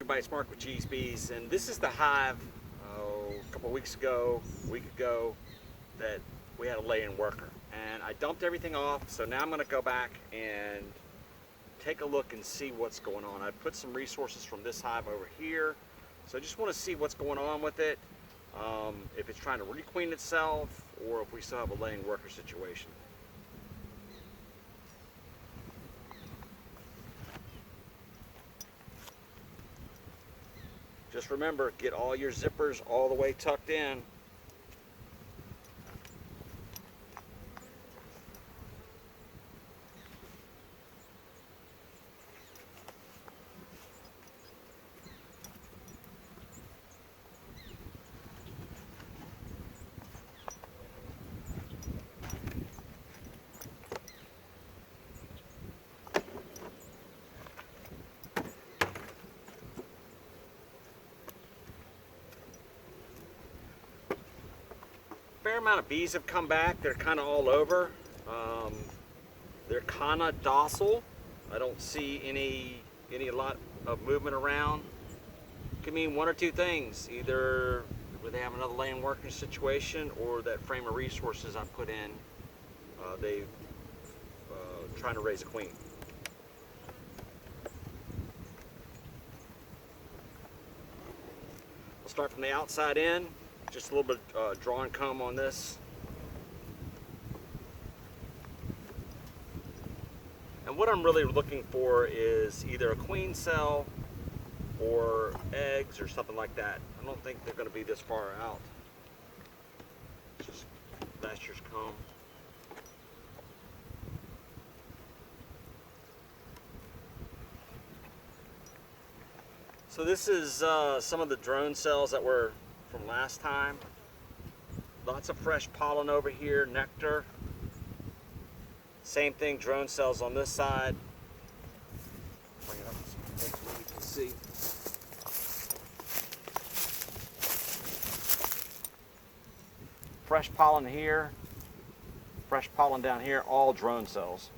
Everybody, it's Mark with G's Bees, and this is the hive a couple weeks ago, a week ago, that we had a lay-in worker. And I dumped everything off, so now I'm going to go back and take a look and see what's going on. I put some resources from this hive over here, so I just want to see what's going on with it, if it's trying to requeen itself, or if we still have a lay-in worker situation. Just remember, get all your zippers all the way tucked in. Fair amount of bees have come back. They're kind of all over. They're kind of docile. I don't see any lot of movement around. Could mean one or two things: either they have another laying working situation, or that frame of resources I put in, they trying to raise a queen. We'll start from the outside in. Just a little bit draw and comb on this. And what I'm really looking for is either a queen cell or eggs or something like that. I don't think they're going to be this far out. Just last year's comb. So this is some of the drone cells that were from last time. Lots of fresh pollen over here, nectar. Same thing, drone cells on this side. Bring it up so you can see. Fresh pollen here, fresh pollen down here, all drone cells.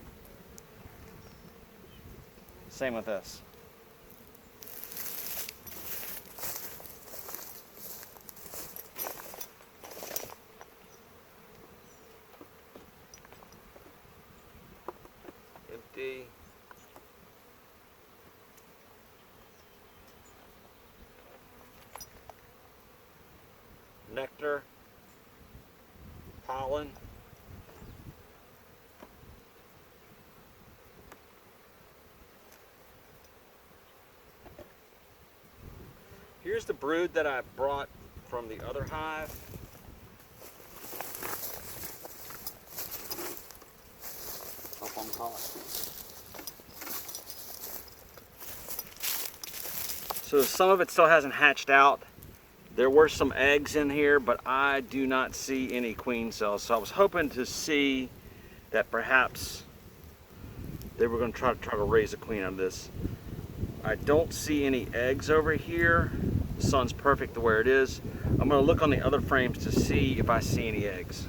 Same with this. Empty. Nectar, pollen. Here's the brood that I brought from the other hive. Up on top. So some of it still hasn't hatched out. There were some eggs in here, but I do not see any queen cells. So I was hoping to see that perhaps they were going to try to raise a queen out of this. I don't see any eggs over here. The sun's perfect the way it is. I'm going to look on the other frames to see if I see any eggs.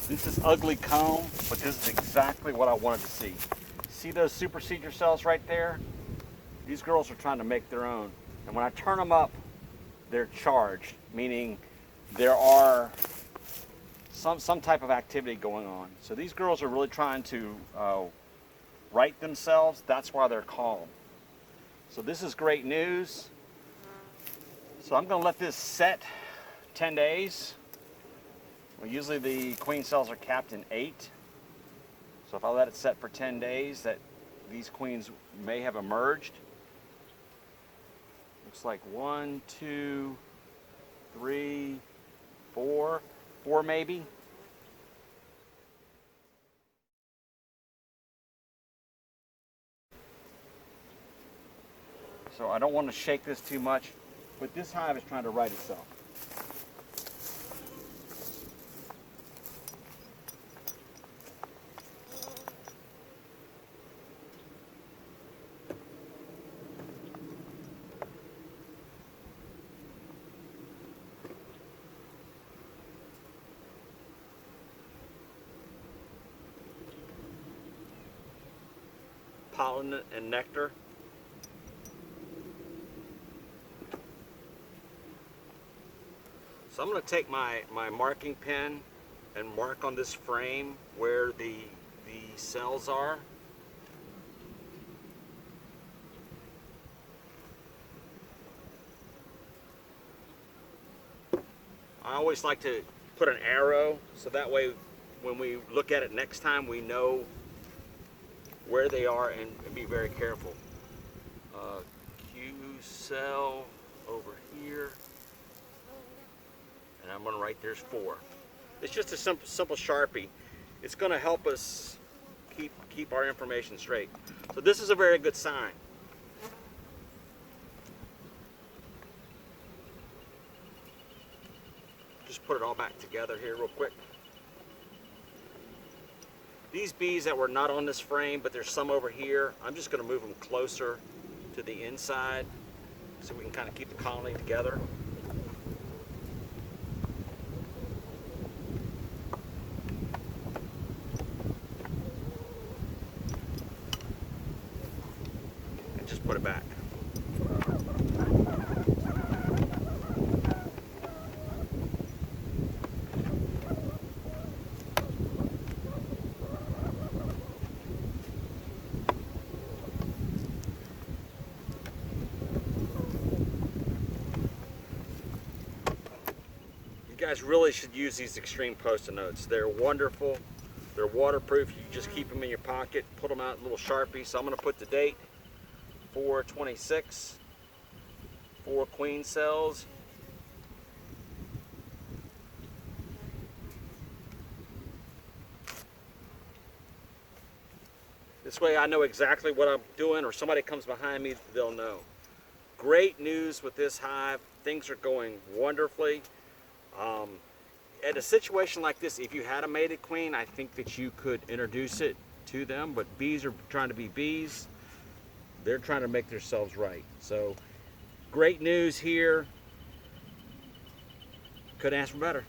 This is ugly comb, but this is exactly what I wanted to see. See those supersedure cells right there? These girls are trying to make their own. And when I turn them up, they're charged, meaning there are some type of activity going on. So these girls are really trying to right themselves. That's why they're calm. So this is great news. So I'm going to let this set 10 days. Well, usually the queen cells are capped in 8. So if I let it set for 10 days, that these queens may have emerged. Looks like 1, 2, 3, 4, 4 maybe. So I don't want to shake this too much, but this hive is trying to right itself. Pollen and nectar. So I'm going to take my marking pen and mark on this frame where the cells are. I always like to put an arrow so that way when we look at it next time we know where they are and be very careful. Q cell over here. And I'm going to write there's 4. It's just a simple Sharpie. It's going to help us keep our information straight. So this is a very good sign. Just put it all back together here real quick. These bees that were not on this frame, but there's some over here, I'm just going to move them closer to the inside so we can kind of keep the colony together. And just put it back. You guys really should use these extreme post-it notes. They're wonderful. They're waterproof. You just keep them in your pocket, put them out in little Sharpies. So I'm going to put the date, 4/26, 4 queen cells. This way I know exactly what I'm doing, or somebody comes behind me, they'll know. Great news with this hive. Things are going wonderfully. At a situation like this, if you had a mated queen, I think that you could introduce it to them, but bees are trying to be bees. They're trying to make themselves right. So great news here. Couldn't ask for better.